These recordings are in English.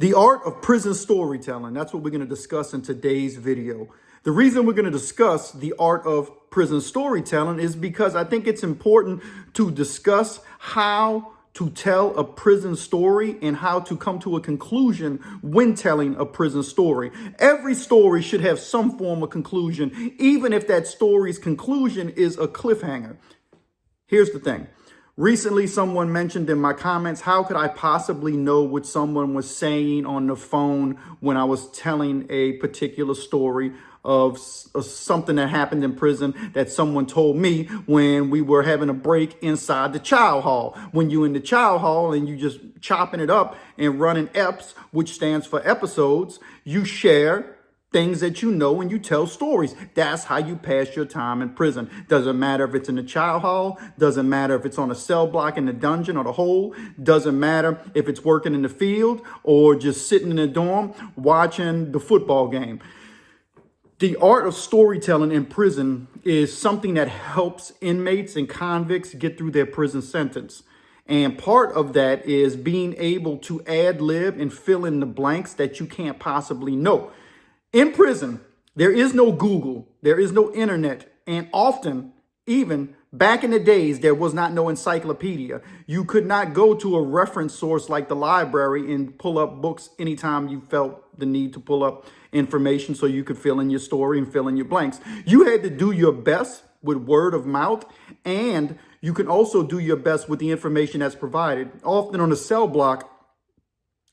The art of prison storytelling. That's what we're going to discuss in today's video. The reason we're going to discuss the art of prison storytelling is because I think it's important to discuss how to tell a prison story and how to come to a conclusion when telling a prison story. Every story should have some form of conclusion, even if that story's conclusion is a cliffhanger. Here's the thing. Recently, someone mentioned in my comments, how could I possibly know what someone was saying on the phone when I was telling a particular story of something that happened in prison that someone told me when we were having a break inside the chow hall. When you're in the chow hall and you just chopping it up and running EPs, which stands for episodes, you share things that you know and you tell stories. That's how you pass your time in prison. Doesn't matter if it's in the chow hall. Doesn't matter if it's on a cell block in the dungeon or the hole. Doesn't matter if it's working in the field or just sitting in the dorm watching the football game. The art of storytelling in prison is something that helps inmates and convicts get through their prison sentence. And part of that is being able to ad lib and fill in the blanks that you can't possibly know. In prison, there is no Google, there is no internet, and often, even back in the days, there was not no encyclopedia. You could not go to a reference source like the library and pull up books anytime you felt the need to pull up information so you could fill in your story and fill in your blanks. You had to do your best with word of mouth, and you can also do your best with the information that's provided. Often on a cell block,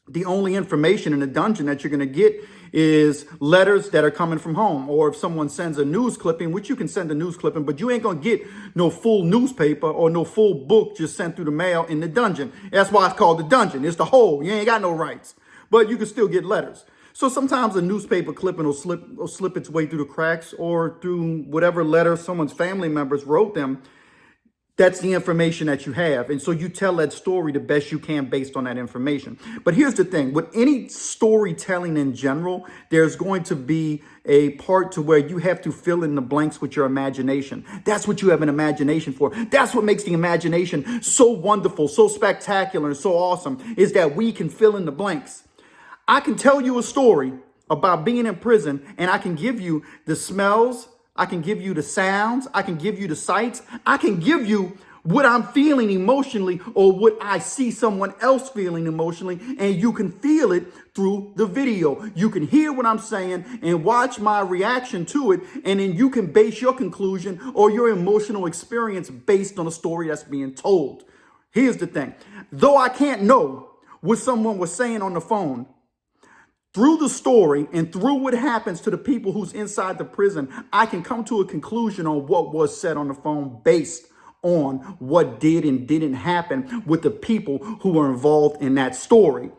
the only information in the dungeon that you're going to get is letters that are coming from home. Or if someone sends a news clipping, which you can send a news clipping, but you ain't going to get no full newspaper or no full book just sent through the mail in the dungeon. That's why it's called the dungeon. It's the hole. You ain't got no rights, but you can still get letters. So sometimes a newspaper clipping will slip its way through the cracks or through whatever letter someone's family members wrote them. That's the information that you have. And so you tell that story the best you can based on that information. But here's the thing. With any storytelling in general, there's going to be a part to where you have to fill in the blanks with your imagination. That's what you have an imagination for. That's what makes the imagination so wonderful, so spectacular, and so awesome, is that we can fill in the blanks. I can tell you a story about being in prison, and I can give you the smells, I can give you the sounds, I can give you the sights, I can give you what I'm feeling emotionally or what I see someone else feeling emotionally, and you can feel it through the video. You can hear what I'm saying and watch my reaction to it, and then you can base your conclusion or your emotional experience based on a story that's being told. Here's the thing. Though I can't know what someone was saying on the phone, through the story and through what happens to the people who's inside the prison, I can come to a conclusion on what was said on the phone based on what did and didn't happen with the people who were involved in that story.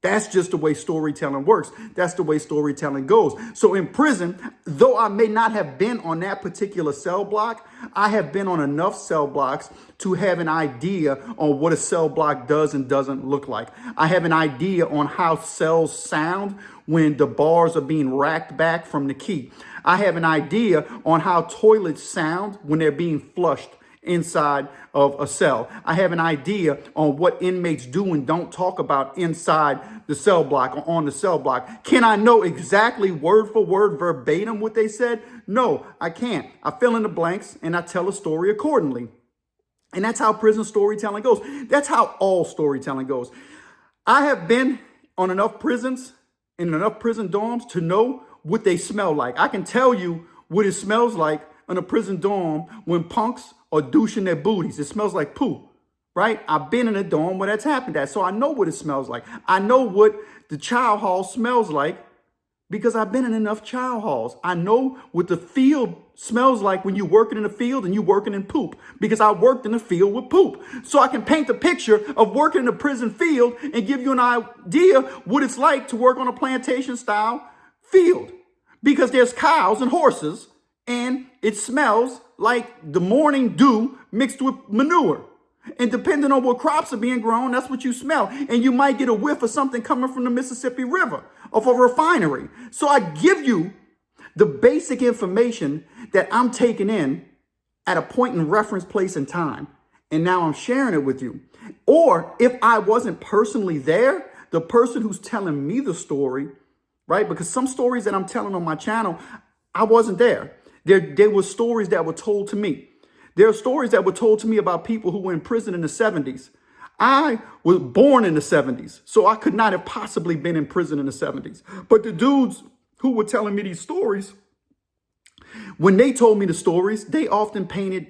That's just the way storytelling works. That's the way storytelling goes. So in prison, though I may not have been on that particular cell block, I have been on enough cell blocks to have an idea on what a cell block does and doesn't look like. I have an idea on how cells sound when the bars are being racked back from the key. I have an idea on how toilets sound when they're being flushed inside of a cell. I have an idea on what inmates do and don't talk about inside the cell block or on the cell block. Can I know exactly word for word, verbatim what they said? No, I can't. I fill in the blanks and I tell a story accordingly. And that's how prison storytelling goes. That's how all storytelling goes. I have been on enough prisons, in enough prison dorms to know what they smell like. I can tell you what it smells like in a prison dorm when punks are douching their booties. It smells like poo, right? I've been in a dorm where that's happened at, so I know what it smells like. I know what the chow hall smells like because I've been in enough chow halls. I know what the field smells like when you're working in the field and you're working in poop because I worked in the field with poop. So I can paint a picture of working in a prison field and give you an idea what it's like to work on a plantation style field because there's cows and horses and it smells like the morning dew mixed with manure. And depending on what crops are being grown, that's what you smell. And you might get a whiff of something coming from the Mississippi River of a refinery. So I give you the basic information that I'm taking in at a point in reference, place, and time. And now I'm sharing it with you. Or if I wasn't personally there, the person who's telling me the story, right? Because some stories that I'm telling on my channel, I wasn't there. There were stories that were told to me. There are stories that were told to me about people who were in prison in the 70s. I was born in the 70s, so I could not have possibly been in prison in the 70s. But the dudes who were telling me these stories, when they told me the stories, they often painted,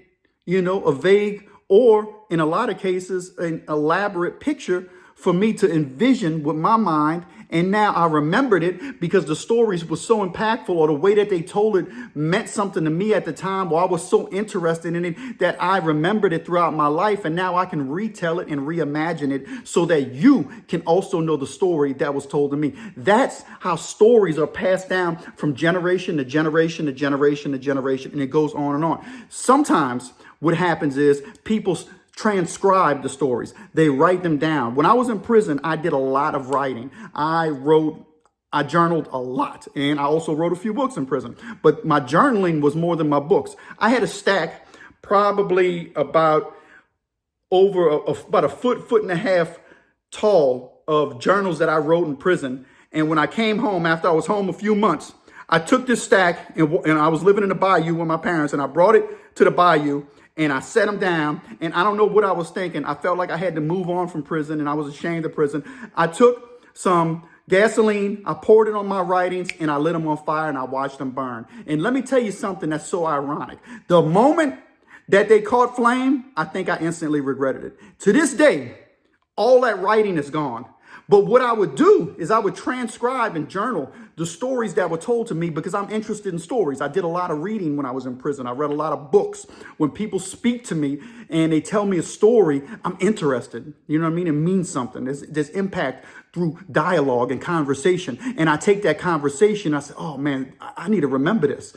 a vague or, in a lot of cases, an elaborate picture for me to envision with my mind. And now I remembered it because the stories were so impactful, or the way that they told it meant something to me at the time, or I was so interested in it that I remembered it throughout my life. And now I can retell it and reimagine it so that you can also know the story that was told to me. That's how stories are passed down from generation to generation to generation to generation. And it goes on and on. Sometimes what happens is people transcribe the stories. They write them down. When I was in prison, I did a lot of writing. I journaled a lot, and I also wrote a few books in prison. But my journaling was more than my books. I had a stack probably about about a foot and a half tall of journals that I wrote in prison. And when I came home, after I was home a few months, I took this stack, and I was living in the bayou with my parents, and I brought it to the bayou. And I set them down, and I don't know what I was thinking. I felt like I had to move on from prison, and I was ashamed of prison. I took some gasoline, I poured it on my writings, and I lit them on fire, and I watched them burn. And let me tell you something that's so ironic. The moment that they caught flame, I think I instantly regretted it. To this day, all that writing is gone. But what I would do is I would transcribe and journal the stories that were told to me because I'm interested in stories. I did a lot of reading when I was in prison. I read a lot of books. When people speak to me and they tell me a story, I'm interested. You know what I mean? It means something. There's impact through dialogue and conversation. And I take that conversation, I say, oh man, I need to remember this.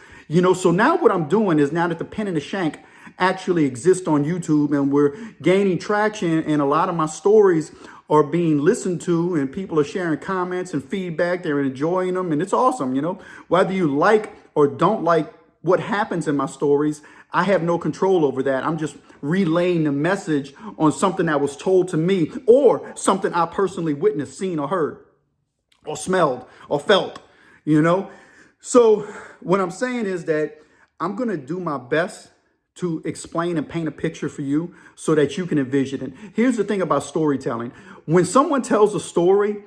So now what I'm doing is, now that the Pen and the Shank actually exist on YouTube and we're gaining traction, and a lot of my stories are being listened to, and people are sharing comments and feedback. They're enjoying them, and it's awesome. Whether you like or don't like what happens in my stories, I have no control over that. I'm just relaying the message on something that was told to me, or something I personally witnessed, seen, or heard, or smelled, or felt, So what I'm saying is that I'm going to do my best to explain and paint a picture for you so that you can envision it. Here's the thing about storytelling. When someone tells a story,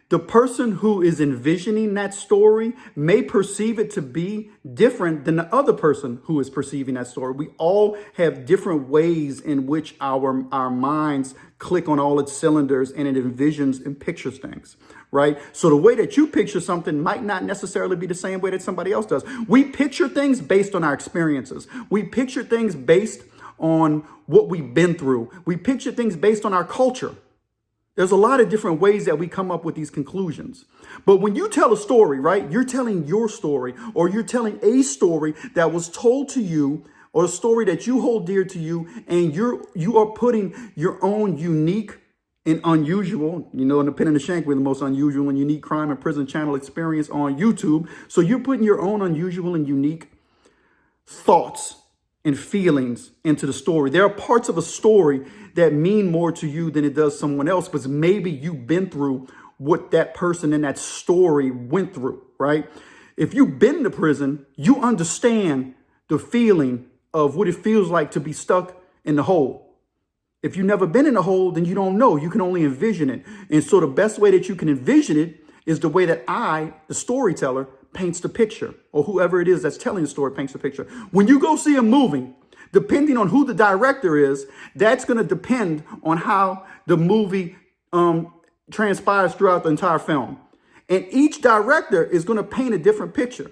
the person who is envisioning that story may perceive it to be different than the other person who is perceiving that story. We all have different ways in which our minds click on all its cylinders, and it envisions and pictures things, right? So the way that you picture something might not necessarily be the same way that somebody else does. We picture things based on our experiences. We picture things based on what we've been through. We picture things based on our culture. There's a lot of different ways that we come up with these conclusions. But when you tell a story, right, you're telling your story, or you're telling a story that was told to you, or a story that you hold dear to you, and you are putting your own unique and unusual, in the Pen and the Shank, we're the most unusual and unique crime and prison channel experience on YouTube. So you're putting your own unusual and unique thoughts and feelings into the story. There are parts of a story that mean more to you than it does someone else, because maybe you've been through what that person in that story went through, right? If you've been to prison, you understand the feeling of what it feels like to be stuck in the hole. If you've never been in a hole, then you don't know. You can only envision it. And so the best way that you can envision it is the way that I, the storyteller, paints the picture, or whoever it is that's telling the story paints the picture. When you go see a movie, depending on who the director is, that's going to depend on how the movie transpires throughout the entire film. And each director is going to paint a different picture.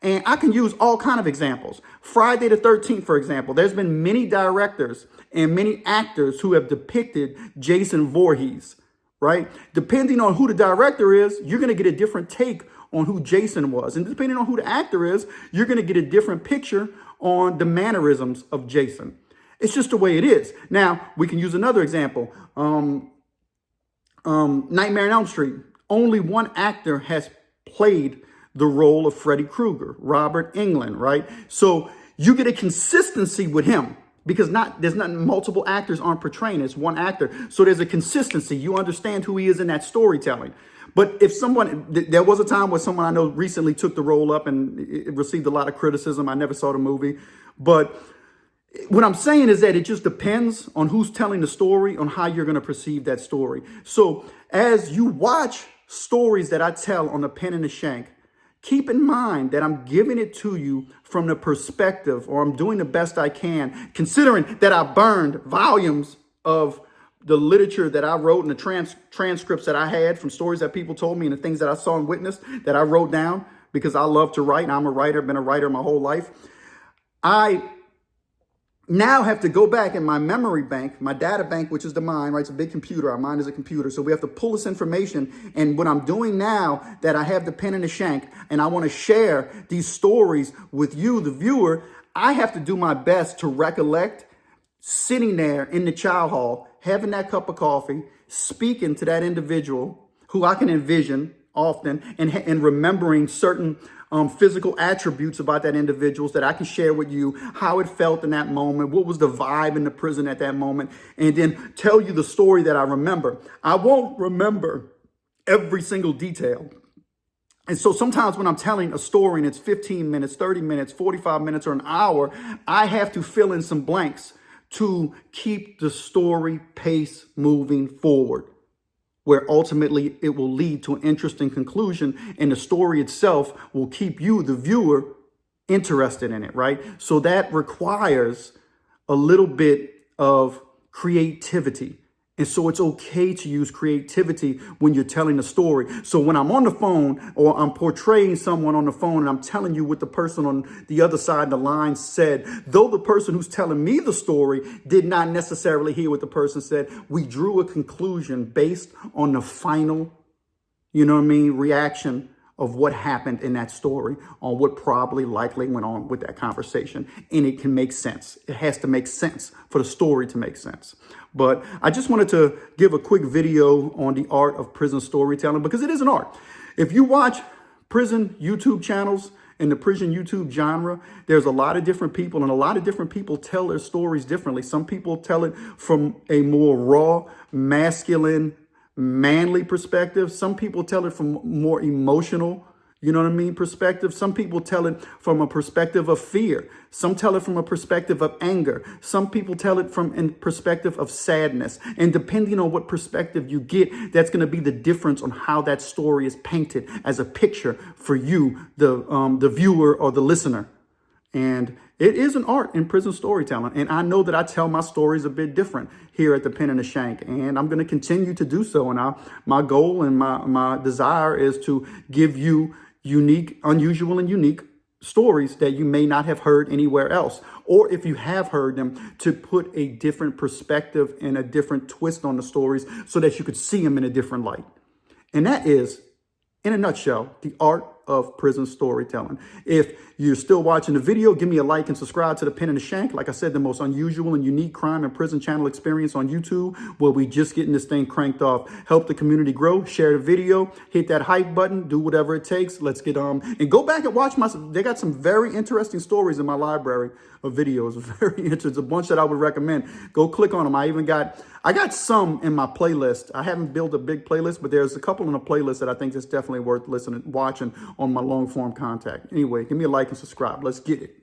And I can use all kinds of examples. Friday the 13th, for example, there's been many directors and many actors who have depicted Jason Voorhees, right? Depending on who the director is, you're going to get a different take on who Jason was. And depending on who the actor is, you're going to get a different picture on the mannerisms of Jason. It's just the way it is. Now, we can use another example. Nightmare on Elm Street. Only one actor has played the role of Freddy Krueger, Robert Englund, right? So you get a consistency with him because there's not multiple actors aren't portraying. It's one actor. So there's a consistency. You understand who he is in that storytelling. But if there was a time where someone I know recently took the role up and it received a lot of criticism. I never saw the movie. But what I'm saying is that it just depends on who's telling the story, on how you're going to perceive that story. So as you watch stories that I tell on the Pen and the Shank, keep in mind that I'm giving it to you from the perspective, or I'm doing the best I can, considering that I burned volumes of the literature that I wrote and the transcripts that I had from stories that people told me and the things that I saw and witnessed that I wrote down because I love to write. I'm a writer, been a writer my whole life. I now have to go back in my memory bank, my data bank, which is the mind, right? It's a big computer. Our mind is a computer. So we have to pull this information. And what I'm doing now that I have the Pen and the Shank and I want to share these stories with you, the viewer, I have to do my best to recollect sitting there in the chow hall, having that cup of coffee, speaking to that individual who I can envision often and remembering certain physical attributes about that individual that I can share with you, how it felt in that moment, what was the vibe in the prison at that moment, and then tell you the story that I remember. I won't remember every single detail. And so sometimes when I'm telling a story and it's 15 minutes, 30 minutes, 45 minutes, or an hour, I have to fill in some blanks to keep the story pace moving forward, where ultimately it will lead to an interesting conclusion and the story itself will keep you, the viewer, interested in it, right? So that requires a little bit of creativity. And so it's okay to use creativity when you're telling a story. So when I'm on the phone or I'm portraying someone on the phone and I'm telling you what the person on the other side of the line said, though the person who's telling me the story did not necessarily hear what the person said, we drew a conclusion based on the final, reaction of what happened in that story, on what probably likely went on with that conversation. And it can make sense. It has to make sense for the story to make sense. But I just wanted to give a quick video on the art of prison storytelling because it is an art. If you watch prison YouTube channels in the prison YouTube genre, there's a lot of different people and a lot of different people tell their stories differently. Some people tell it from a more raw, masculine, manly perspective. Some people tell it from more emotional, perspective. Some people tell it from a perspective of fear. Some tell it from a perspective of anger. Some people tell it from a perspective of sadness. And depending on what perspective you get, that's going to be the difference on how that story is painted as a picture for you, the viewer or the listener. And it is an art in prison storytelling. And I know that I tell my stories a bit different here at the Pen and the Shank. And I'm going to continue to do so. And my goal and my desire is to give you unusual and unique stories that you may not have heard anywhere else. Or if you have heard them, to put a different perspective and a different twist on the stories so that you could see them in a different light. And that is, in a nutshell, the art of prison storytelling. If you're still watching the video, give me a like and subscribe to the Pen and the Shank. Like I said, the most unusual and unique crime and prison channel experience on YouTube, where we just getting this thing cranked off. Help the community grow, share the video, hit that hype button, do whatever it takes. Let's get and go back and watch they got some very interesting stories in my library of videos. Very interesting. A bunch that I would recommend. Go click on them. I got some in my playlist. I haven't built a big playlist, but there's a couple in a playlist that I think is definitely worth watching on my long form content. Anyway, give me a like and subscribe. Let's get it.